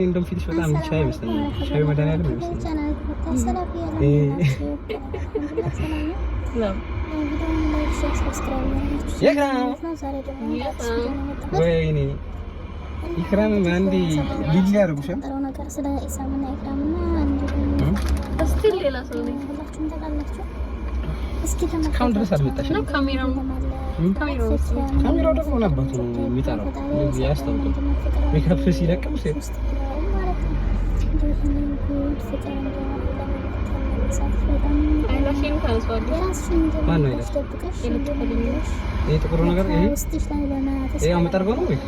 እንደውም ፊትሽ በጣም ሻይ ይመስለኛል። ሻይ መድኃኒዓለም ይመስለኛል። ወይኔ ኢክራም አንዴ ልጅ ያርጉሻል። እስካሁን ድረስ አልመጣሽም። ካሜራው ደግሞ ናባቱ የሚጠራው እዚህ ያስታውቃል። ሜካፕ ሲለቅም ሴት ማን ነው ይሄ ጥቁሩ ነገር? ይሄ አመጣርገው ነው ወይ?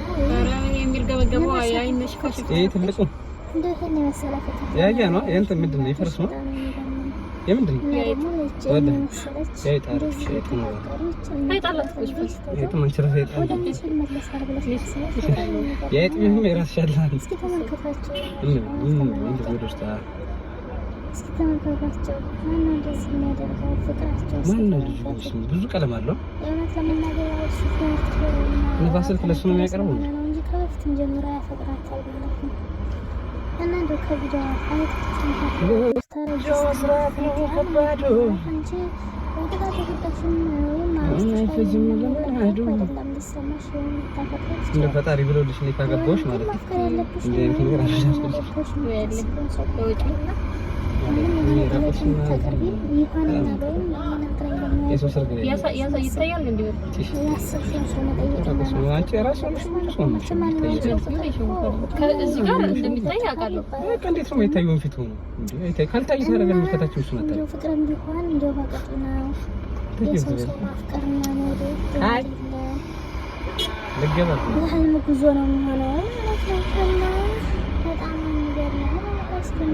ይሄ ትልቁ ያያ ነው። እንትን ምንድን ነው? የፈረስ ነው? የምንድን ነው? ወደ ሸይጣን ሸይጣን ነው። ብዙ ቀለም አለው። ነፋስል ለሱ ነው የሚያቀርበው እንጂ ከበፊትም ጀምሮ ያፈቅራታል ማለት ነው። እና እንደው ከቪዲዮ እንደ ፈጣሪ ብሎልሽ ነው ካገባሽ ማለት ነው። እንደ አይነት ነገር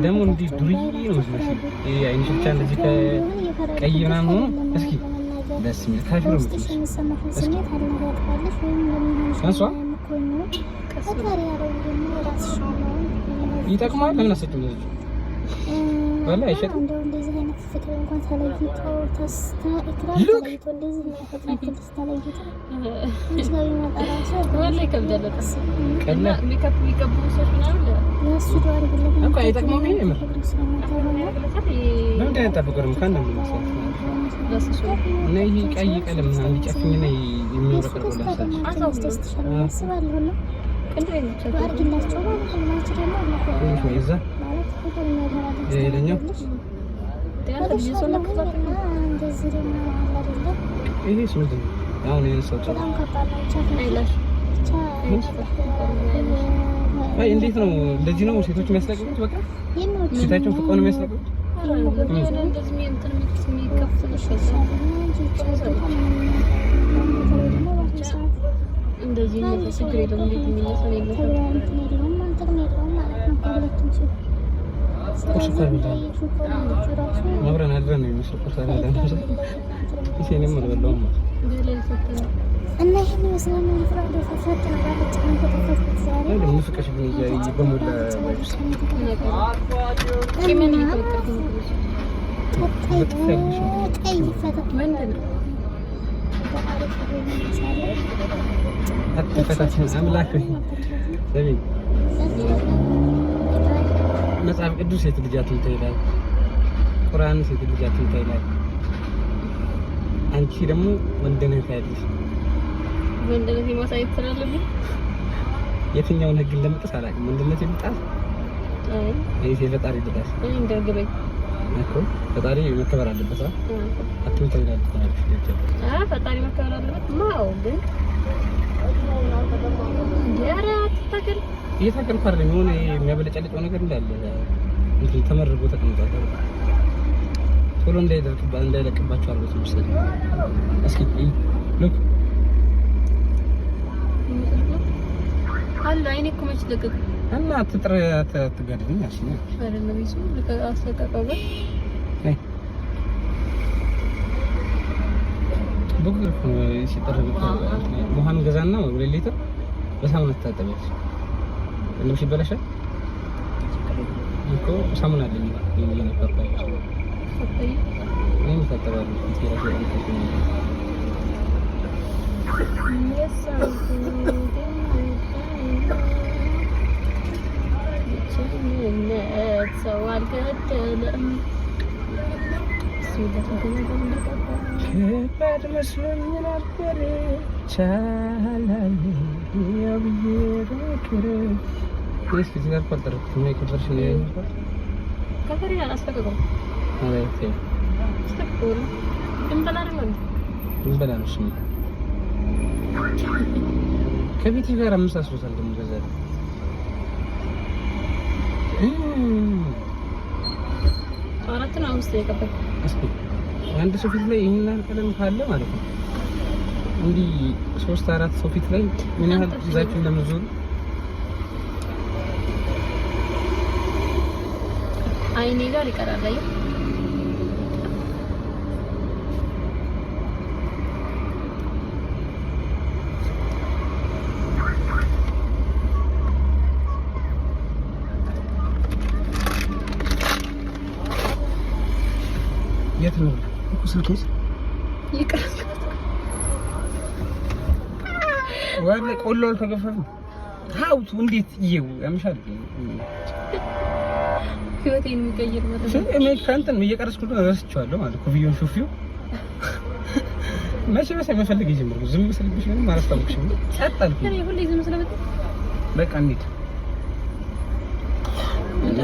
ደግሞ እንዲህ ዱርዬ ነው መስለሽ አይንሽ ብቻ እንደዚህ ከቀይ ምናምን ሆኖ እስኪ ደስ የሚል ካፊር ነው ይጠቅማል። ለምን አሰጭም ነው ወላ አይሸጥም። እንደው እንደዚህ አይነት ፍቅር እንኳን ተለይቶ ኢክራም ተለይቶ እንደዚህ ነው ፈጥነው ተለይቶ እንጂ ማጣራሱ ወላ ይከብዳል። ቀና ሜካፕ ሊቀቡ ሰዎች ምናምን ለሱ ዳር ብለህ እንኳ አይጠቅመው ነው የምር ለምን ተጠብቀው ካን ነው ለሱ እና ይሄ ቀይ ቀለም ነው እንዲጨፍኝ ነው የሚወረቀው ለሳች አስባለሁ ነው እንዴ ነው አርግላቸው ማለት ነው ማለት ደግሞ አላህ ነው ይዛ ይሄኛው ይሄ ሱድ አሁን የነሳው አይ እንዴት ነው እንደዚህ ነው ሴቶች የሚያስለቅቁት? በቃ ሴታቸው ፍቅር ነው የሚያስለቅቁት። እንደዚህ ነው ችግር የለውም። እንዴት የሚነሳው አብረን አድረን ነው የሚመስለው። ቁርስ አብረን እኔም አልበላሁም እና ይሄን ይመስላል ነው ፍራዶ ፈፈት ነው ባለች ነው ተፈፈት ዛሬ ነው ሙስቀሽ ግን ይያይ በሙላ ወይስ ከምን ይቆጥሩ ቀይ ፈተት ምንድን ነው አትፈታችን አምላክ ሰሚ መጽሐፍ ቅዱስ ሴት ልጃቱን ተይላል። ቁርአን ሴት ልጃቱን ተይላል። አንቺ ደግሞ ወንድነህ ታያለሽ። ወንድነህ ማሳየት ስላለብኝ የትኛውን ህግ እንደምጥስ አላውቅም። ወንድነት ይምጣል አይ ፈጣሪ ይልዳል እንደግበኝ እኮ ፈጣሪ መከበር አለበት። አትሁን ተይላል ፈጣሪ መከበር አለበት። ማው ግን ያራት ተከል እየታገልኩ አይደለም። የሆነ የሚያበለጨልጨው ነገር እንዳለ እንትን ተመርጎ ተቀምጧል። ቶሎ እንዳይለቅባቸው አርጎት ይመስላል። እስኪ ሉክ አለ አይኔ እኮ መች ለቀቅ እና አትጥር አትጋድልኝ አሽኝ አይደለም ይሱ አስተቃቀበ ቡግር ሲጠር ውሃን ገዛና 2 ሊትር በሳሙና ታጠበች እንደምሽ ይበላሻል እኮ ሳሙና አለኝ የነበር ታውቃለህ እኔም ታጠባለሁ ትይራሽ ብቸኝነት ሰው አልገደለም። ከባድ መስሎኝ ነበር ቻላይ ያብየሮክረ ወይስ እዚህ ጋር ቆጠርኩት ነው የከበርሽ ነው ያልኩት ከፈሪ አላስፈቀቀው ማለት ነው አስተቆል እንበላለን ከቤት ጋር አመሳስሎታል ደግሞ ከዛ አራት ነው አምስት የቀበል እስኪ አንድ ሰው ፊት ላይ ይሄን ቀለም ካለ ማለት ነው እንዲህ 3 4 ሰው ፊት ላይ ምን ያህል ይዛችሁ እንደምትዞሩ አይኔ ጋር ይቀራል ላይ የት ነው ስልክስ ይቀራል ወለ ቆሎል ተገፈፈ ሀውቱ እንዴት ይየው ያምሻል ህይወቴን የሚቀይር ማለት ነው እኔ ካንተን እየቀረስኩ ነው ረስቻለሁ ማለት ኮቪዮን ሹፊው መቼ መፈልግ ይጀምሩ ዝም ስለብሽ ነው ማራስታውቅሽ ነው ጸጣልኩ እኔ ሁሌ ዝም ስለበት በቃ እንዴት እና